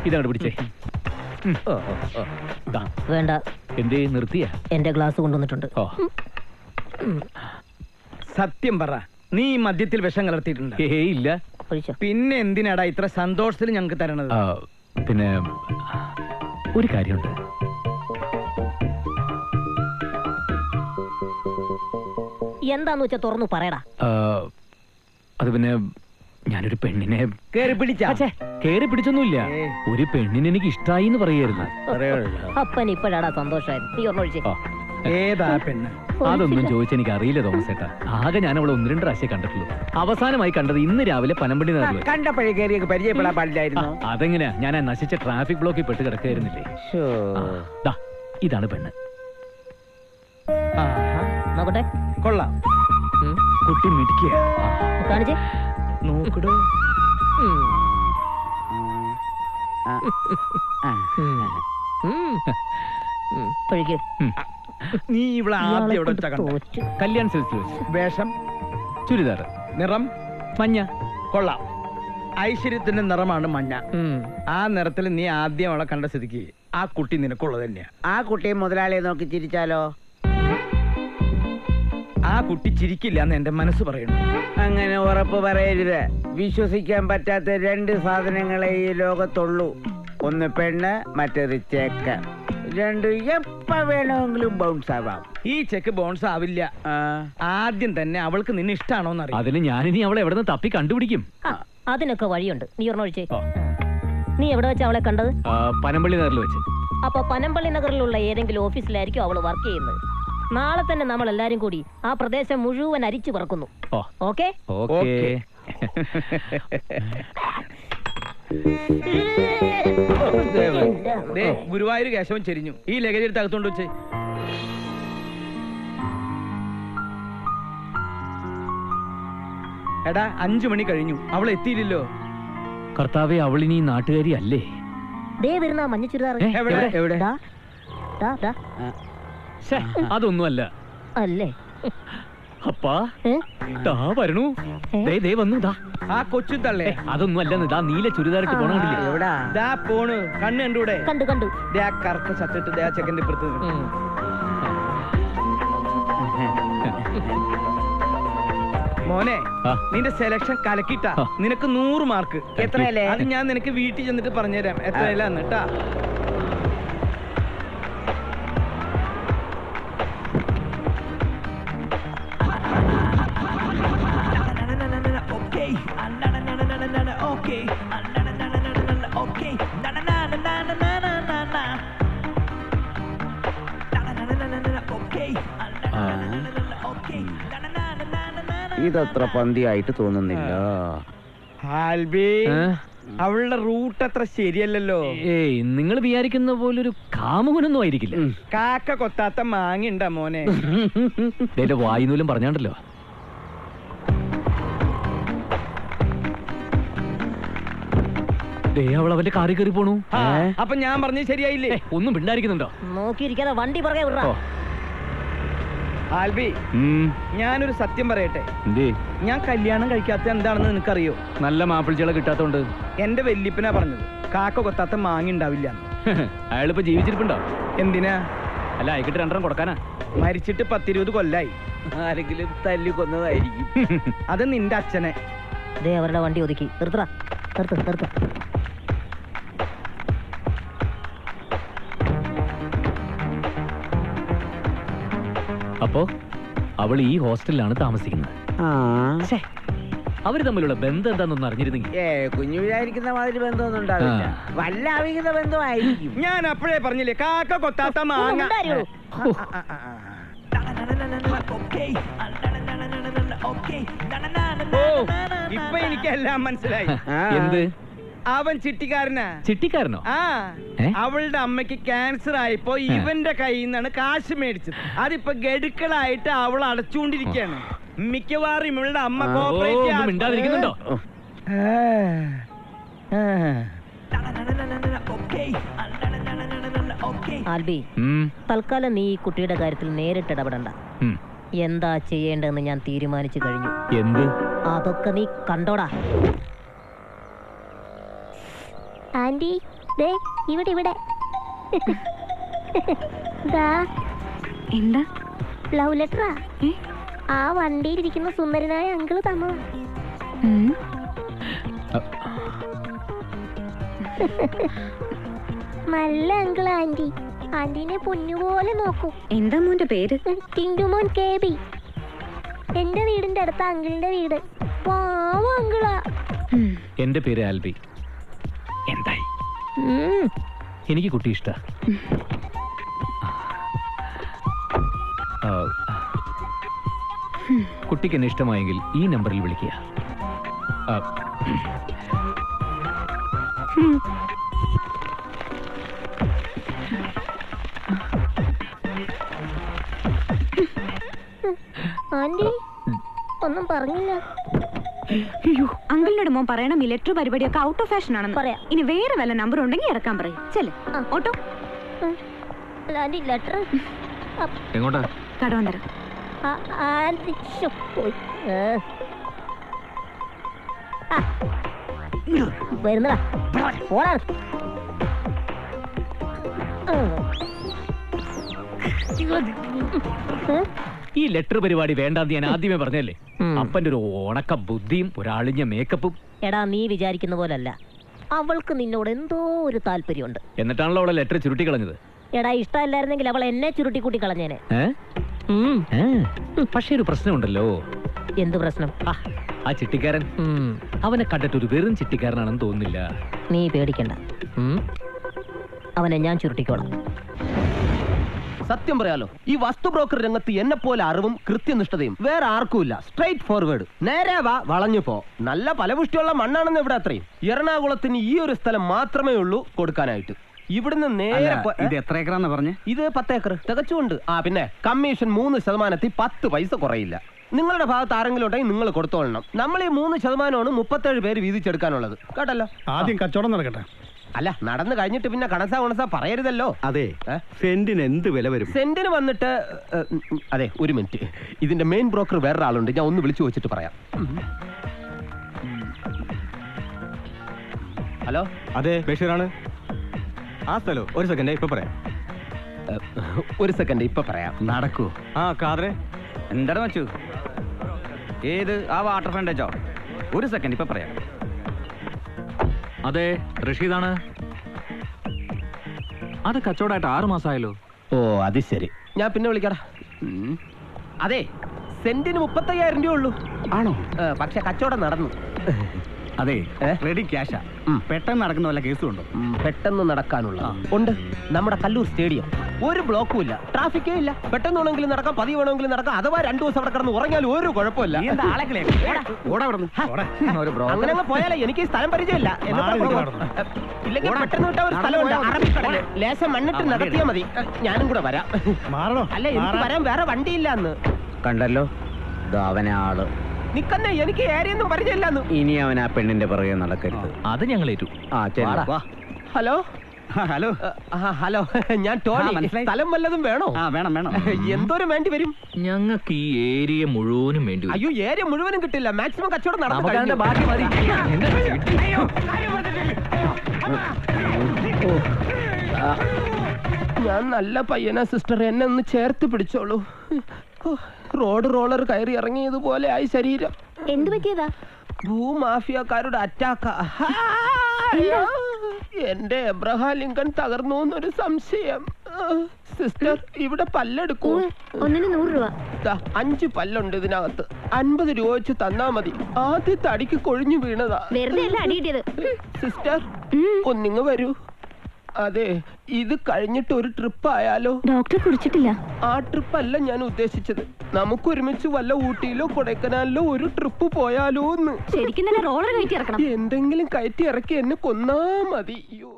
ഇതങ്ങോട്ട് പിടിച്ചേ. വേണ്ട. എന്തേ നിർത്തിയ? എന്റെ ഗ്ലാസ് കൊണ്ടുവന്നിട്ടുണ്ട്. സത്യം പറ, നീ മദ്യത്തിൽ വിഷം കലർത്തിയിട്ടുണ്ട്? ഇല്ല. പിന്നെ എന്തിനാടാ ഇത്ര സന്തോഷത്തിൽ ഞങ്ങൾക്ക് തരണത്? പിന്നെ ഒരു കാര്യമുണ്ട്. എന്താന്ന് വെച്ചാ തുറന്നു പറയടാ. അത് പിന്നെ ഞാനൊരു പെണ്ണിനെ കേറി പിടിച്ചൊന്നുമില്ല. ഒരു പെണ്ണിനെ എനിക്ക് ഇഷ്ടായി എന്ന് പറയായിരുന്നു. അപ്പൻ ഇപ്പഴാടാ സന്തോഷായത്. നീ ഒന്നൊഴിച്ചേ. ഏതാ പെണ്ണ്? അതൊന്നും ചോദിച്ച എനിക്ക് അറിയില്ല തോമസ് ഏട്ടാ. ആകെ ഞാൻ അവളെ 1-2 പ്രാവശ്യം കണ്ടിട്ടുള്ളൂ. അവസാനമായി കണ്ടത് ഇന്ന് രാവിലെ പനമ്പള്ളി നഗറിൽ. കണ്ടപ്പോഴേ കയറിയൊക്കെ പരിചയപ്പെടാൻ പാടില്ലായിരുന്നു. അതെങ്ങനെയാ? ഞാൻ ആ നശിച്ച ട്രാഫിക് ബ്ലോക്കിൽ പെട്ട് കിടക്കുകയായിരുന്നില്ലേ. ഇതാണ് പെണ്ണ്. നോക്കട്ടെ. കൊള്ളാം. കുട്ടി മിടിക്കുക. കാണിച്ചേ. നോക്കടോ. നീ ഇവിടെ ആദ്യം എവിടെ വെച്ചാ കണ്ടത്? കല്യാൺ സിൽക്സിൽ വെച്ച്. വേഷം? ചുരിദാർ. നിറം? മഞ്ഞ. കൊള്ളാം. ഐശ്വര്യത്തിന്റെ നിറമാണ് മഞ്ഞ. ആ നിറത്തിൽ നീ ആദ്യം അവളെ കണ്ട സ്ഥിതിക്ക് ആ കുട്ടി നിനക്കുള്ളത് തന്നെയാ. ആ കുട്ടിയെ മുതലാളിയെ നോക്കി ചിരിച്ചാലോ? ആ കുട്ടി ചിരിക്കില്ല എന്ന് എന്റെ മനസ്സ് പറയുന്നു. അങ്ങനെ ഉറപ്പ് പറയരുത്. വിശ്വസിക്കാൻ പറ്റാത്ത 2 സാധനങ്ങളെ ഈ ലോകത്തുള്ളൂ. ഒന്ന് പെണ്ണ്, മറ്റേത് ചെക്ക്. 2 എപ്പ വേണമെങ്കിലും ബൗൺസ് ആവാം. ഈ ചെക്ക് ബൗൺസ് ആവില്ല. ആദ്യം തന്നെ അവൾക്ക് നിന്നെ ഇഷ്ടാണോന്ന് അറിയാം. അതിന് ഞാനിനി അവളെ എവിടെ നിന്ന് തപ്പി കണ്ടുപിടിക്കും. അതിനൊക്കെ വഴിയുണ്ട്. നീ ഒന്നൊഴിച്ചേ. നീ എവിടെ വെച്ചാ അവളെ കണ്ടത്? പനമ്പള്ളി നഗറിൽ വെച്ച്. അപ്പൊ പനമ്പള്ളി നഗറിലുള്ള ഏതെങ്കിലും ഓഫീസിലായിരിക്കും അവള് വർക്ക് ചെയ്യുന്നത്. നാളെ തന്നെ നമ്മൾ എല്ലാരും കൂടി ആ പ്രദേശം മുഴുവൻ അരിച്ചു പറക്കുന്നു. ഓക്കേ? ഗുരുവായൂർ കേശവൻ ചെരിഞ്ഞു. ഈ ലഗേജ് എടുത്ത് അകത്തോണ്ട് വെച്ചേ. എടാ 5 മണി കഴിഞ്ഞു, അവൾ എത്തിയില്ലല്ലോ. കർത്താവേ, അവളിനി നാട്ടുകാരി അല്ലേ? മഞ്ഞ ചുരിദാർ അതൊന്നുമല്ല അല്ലേ? അപ്പാ വരണു. വന്നു. ആ കൊച്ചു തള്ളേ. അതൊന്നും അല്ലെന്ന്. നീല ചുരിദാറിട്ട് പോണില്ലേ? പോണ്. കണ്ണ് കണ്ടൂടെ? കണ്ടു. ആ കറുത്ത ഷർട്ടിട്ട് ആ ചെക്കൻ്റെ ഇപ്പുറത്ത്. മോനെ, നിന്റെ സെലക്ഷൻ കലക്കിട്ടാ. നിനക്ക് 100 മാർക്ക്. എത്രയല്ലേ? അത് ഞാൻ നിനക്ക് വീട്ടിൽ ചെന്നിട്ട് പറഞ്ഞുതരാം എത്രയല്ലാന്ന് കേട്ടാ. ഇതത്ര പന്തിയായിട്ട് തോന്നുന്നില്ല. അവളുടെ റൂട്ട് അത്ര ശരിയല്ലല്ലോ. നിങ്ങൾ വിചാരിക്കുന്ന പോലൊരു കാമുകനൊന്നും ആയിരിക്കില്ല. കാക്ക കൊത്താത്ത മാങ്ങ മോനെ. വായുനൂലും പറഞ്ഞാണ്ടല്ലോ. അവൾ അവന്റെ കാറി കയറി പോണു. അപ്പൊ ഞാൻ പറഞ്ഞത് ശരിയായില്ലേ? ഒന്നും പിണ്ടായിരിക്കുന്നുണ്ടോ? നോക്കിയിരിക്കാതെ വണ്ടി പുറകെ വിടറാ. ആൽബി, ഞാനൊരു സത്യം പറയട്ടെ. ഞാൻ കല്യാണം കഴിക്കാത്ത എന്താണെന്ന് നിനക്കറിയോ? നല്ല മാപ്പിൾച്ചികളെ കിട്ടാത്തോണ്ട്. എന്റെ വല്യപ്പനാ പറഞ്ഞത് കാക്ക കൊത്താത്ത മാങ്ങ ഉണ്ടാവില്ല. അയാളിപ്പോ ജീവിച്ചിരിപ്പുണ്ടോ? എന്തിനാ? അല്ല, അയക്കിട്ട് 2 കൊടുക്കാനാ. മരിച്ചിട്ട് 10-20 കൊല്ലായി. ആരെങ്കിലും തല്ലി കൊന്നതായിരിക്കും. അത് നിന്റെ അച്ഛനെ. അവരുടെ വണ്ടി ഒതുക്കി നിർത്ത. അപ്പോ അവൾ ഈ ഹോസ്റ്റലിലാണ് താമസിക്കുന്നത്. അവര് തമ്മിലുള്ള ബന്ധം എന്താണെന്നൊന്നും അറിഞ്ഞിരുന്നെങ്കിൽ. കുഞ്ഞു വിചാരിക്കുന്ന മാതിരി ബന്ധമൊന്നും ഉണ്ടാവില്ല. വല്ല അവിഹിത ബന്ധമായിരിക്കും. ഞാൻ അപ്പോഴേ പറഞ്ഞില്ലേ കാക്ക കൊത്താത്ത മാങ്ങ. ഇപ്പൊ എനിക്കെല്ലാം മനസ്സിലായി. എന്ത്? അവൻ ചിട്ടിക്കാരനാ. ചിട്ടിക്കാരനോ? അവളുടെ അമ്മയ്ക്ക് ക്യാൻസർ ആയപ്പോ ഇവന്റെ കയ്യിൽ നിന്നാണ് കാശ് മേടിച്ചത്. അതിപ്പോ ഗഡുക്കളായിട്ട് അവൾ അടച്ചുകൊണ്ടിരിക്കുകയാണ്. മിക്കവാറും ഇവളുടെ അമ്മ മിണ്ടാതിരിക്കുന്നുണ്ടോ? ആൽബി, തൽക്കാലം നീ ഈ കുട്ടിയുടെ കാര്യത്തിൽ നേരിട്ട് ഇടപെടണ്ട. എന്താ ചെയ്യേണ്ടതെന്ന് ഞാൻ തീരുമാനിച്ചു കഴിഞ്ഞു. എന്ത്? അതൊക്കെ നീ കണ്ടോടാ. ആന്റി ദേ ഇവിടെ ഇവിടെ ദാ എന്താ ലവ് ലെറ്ററാ. ആ വണ്ടിയിലിരിക്കുന്ന സുന്ദരനായ അങ്കിള് തന്നതാ. നല്ല അങ്കിള് ആന്റി. ആന്റിനെ പൊന്നുപോലെ നോക്കൂ. എന്താ മോന്റെ പേര്? ടിൻഡുമോൻ KB. എന്റെ വീടിന്റെ അടുത്ത അങ്കിളിന്റെ വീട്. പാവ അങ്കിളാ. എന്റെ പേര് ആൽബി. എന്തായി? എനിക്ക് കുട്ടി ഇഷ്ട. കുട്ടിക്ക് എന്നെ ഇഷ്ടമായെങ്കിൽ ഈ നമ്പറിൽ വിളിക്കുക. ആന്റി ഒന്നും പറഞ്ഞില്ല. അയ്യോ അങ്കിളിനോട് മോൻ പറയണം ഈ ലെറ്റർ പരിപാടിയൊക്കെ ഔട്ട് ഓഫ് ഫാഷൻ ആണെന്ന്. പറയാം. ഇനി വേറെ വല്ല നമ്പർ ഉണ്ടെങ്കിൽ ഇറക്കാൻ പറയും. ചെല് ഓട്ടോ. ആന്റി ലെറ്റർ എങ്ങോട്ടാ? കടവന്തര. ആന്റി വരുന്നടാ. ഓടാ. ഈ ലെറ്റർ പരിപാടി വേണ്ടാന്ന് ഞാൻ ആദ്യമേ പറഞ്ഞല്ലേ. അപ്പന്റെ ഒരു ഉണക്ക ബുദ്ധിയും ഒരാളിഞ്ഞ മേക്കപ്പും. എടാ നീ വിചാരിക്കുന്ന പോലല്ല. അവൾക്ക് നിന്നോട് എന്തോ ഒരു താല്പര്യമുണ്ട്. എന്നിട്ടാണല്ലോ അവളെ ലെറ്റർ ചുരുട്ടി കളഞ്ഞത്. എടാ ഇഷ്ടമല്ലായിരുന്നെങ്കിൽ അവൾ എന്നെ ചുരുട്ടിക്കൂട്ടി കളഞ്ഞേനെ. പക്ഷേ ഒരു പ്രശ്നമുണ്ടല്ലോ. എന്ത് പ്രശ്നം? ആ ചിട്ടിക്കാരൻ അവനെ കണ്ടിട്ട് ഒരു വെറും ചിട്ടിക്കാരനാണെന്ന് തോന്നുന്നില്ല. നീ പേടിക്കണ്ട, അവനെ ഞാൻ ചുരുട്ടിക്കോളാം. സത്യം പറയാലോ, ഈ വസ്തു ബ്രോക്കർ രംഗത്ത് എന്നെ പോലെ അറിവും കൃത്യനിഷ്ഠതയും വേറെ ആർക്കുമില്ല. സ്ട്രൈറ്റ് ഫോർവേഡ്, നേരെ വാ വളഞ്ഞു പോ. നല്ല ഫലപുഷ്ടിയുള്ള മണ്ണാണെന്ന് ഇവിടെ അത്രയും. എറണാകുളത്തിന് ഈ ഒരു സ്ഥലം മാത്രമേ ഉള്ളൂ കൊടുക്കാനായിട്ട്. ഇവിടുന്ന് നേരെ ഇത് എത്ര ഏക്കറാന്ന് പറഞ്ഞേ? ഇത് 10 ഏക്കർ തികച്ചുണ്ട്. പിന്നെ കമ്മീഷൻ 3% 10 പൈസ കുറയില്ല. നിങ്ങളുടെ ഭാഗത്ത് ആരെങ്കിലും ഉണ്ടെങ്കിൽ നിങ്ങൾ കൊടുത്തോളണം. നമ്മൾ ഈ 3% 37 പേര് വീതിച്ചെടുക്കാനുള്ളത്. കേട്ടല്ലോ. ആദ്യം കച്ചവടം നടക്കട്ടെ. അല്ല, നടന്നു കഴിഞ്ഞിട്ട് പിന്നെ കണസാ പറയരുതല്ലോ. അതെ, സെന്റിന് എന്ത് വില വരും? സെന്റിന് വന്നിട്ട് അതെ, ഒരു മിനിറ്റ്. ഇതിന്റെ മെയിൻ ബ്രോക്കർ വേറൊരാളുണ്ട്, ഞാൻ ഒന്ന് വിളിച്ചു വെച്ചിട്ട് പറയാം. ഹലോ, അതെ ബഷീറാണ്. ആ സ്ഥലോ? ഒരു സെക്കൻഡ്, ഇപ്പൊ പറയാം. ഒരു സെക്കൻഡ്, ഇപ്പൊ പറയാം. നടക്കൂ. ആ കാതറെ, എന്താണ് വെച്ചു? ഏത് ആ വാട്ടർ ഫ്രണ്ടേജോ? ഒരു സെക്കൻഡ്, ഇപ്പൊ പറയാം. അതെ, റഷീദാണ്. അത് കച്ചവടമായിട്ട് 6 മാസമായല്ലോ. ഓ അത് ശരി, ഞാൻ പിന്നെ വിളിക്കടാ. അതെ, സെന്റിന് 35,000 രൂപ ഉള്ളൂ. ആണോ? പക്ഷെ കച്ചവടം നടന്നു. അതെ, റെഡി ക്യാഷാ. പെട്ടെന്ന് നടക്കുന്ന വല്ല കേസും ഉണ്ടോ? പെട്ടെന്ന് നടക്കാനുള്ള ഉണ്ട്. നമ്മുടെ കല്ലൂർ സ്റ്റേഡിയം ഒരു ബ്ലോക്കും ഇല്ല, ട്രാഫിക്കേ ഇല്ല. പെട്ടെന്ന് വേണമെങ്കിലും നടക്കാം, പതിവ് വേണമെങ്കിലും നടക്കാം. അഥവാ 2 ദിവസം അവിടെ കിടന്ന് ഉറങ്ങിയാലും ഒരു കുഴപ്പമില്ല. അങ്ങനെ പോയാലേ എനിക്ക് സ്ഥലം പരിചയമില്ല. ഇല്ലെങ്കിൽ പെട്ടെന്ന് വിട്ട ഒരു സ്ഥലമുണ്ട്, അറബിക്കടല്. ലേശം മണ്ണിട്ട് നടത്തിയാൽ മതി. ഞാനും കൂടെ വരാം. അല്ല, എനിക്ക് വരാൻ വേറെ വണ്ടിയില്ല. അന്ന് കണ്ടല്ലോ, അവനെ ആള് നിക്കന്നെ, എനിക്ക് ഏരിയൊന്നും പരിചയമില്ലാന്ന്. ഇനി അവൻ ആ പെണ്ണിന്റെ പുറകെ നടക്കരുത്. അത് ഞങ്ങൾ ഏറ്റു. Hello hello. ഹലോ, ഞാൻ ടോണി. സ്ഥലം വല്ലതും വേണോ? വേണം വേണം. എന്തോരം വേണ്ടി വരും? ഞങ്ങൾക്ക് ഈ ഏരിയ മുഴുവനും വേണ്ടി വരും. അയ്യോ, ഏരിയ മുഴുവനും കിട്ടില്ല. മാക്സിമം കച്ചവടം നടന്നു. ബാക്കി മതി. ഞാൻ നല്ല പയ്യനാ സിസ്റ്റർ, എന്നെ ഒന്ന് ചേർത്ത് പിടിച്ചോളൂ. റോഡ് റോളർ കയറി ഇറങ്ങിയതുപോലെ ആയി ശരീരം. എന്ത് പറ്റിയതാ? ഭൂമാഫിയക്കാരുടെ അറ്റാക്ക. എന്റെ എബ്രഹാം ലിങ്കൺ തകർന്നു എന്നൊരു സംശയം. സിസ്റ്റർ, ഇവിടെ പല്ലെടുക്കൂ. ഒന്നിന് 100 രൂപ. 5 പല്ലുണ്ട് ഇതിനകത്ത്. 50 രൂപ വെച്ച് തന്നാ മതി. ആദ്യത്തെ അടിക്ക് കൊഴിഞ്ഞു വീണതാ. വെറുതെ അല്ല അടിയിട്ടത്. സിസ്റ്റർ, ഒന്നിങ്ങ് വരൂ. അതെ, ഇത് കഴിഞ്ഞിട്ട് ഒരു ട്രിപ്പ് ആയാലോ? ഡോക്ടർ കുടിച്ചിട്ടില്ല. ആ ട്രിപ്പ് അല്ല ഞാൻ ഉദ്ദേശിച്ചത്. നമുക്ക് ഒരുമിച്ച് വല്ല ഊട്ടിയിലോ കൊടൈക്കനാലിലോ ഒരു ട്രിപ്പ് പോയാലോ എന്ന്. ശരിക്കും തന്നെ റോളർ കയറ്റി ഇറക്കണം. എന്തെങ്കിലും കയറ്റി ഇറക്കി എന്നെ കൊന്നാ മതി. അയ്യോ.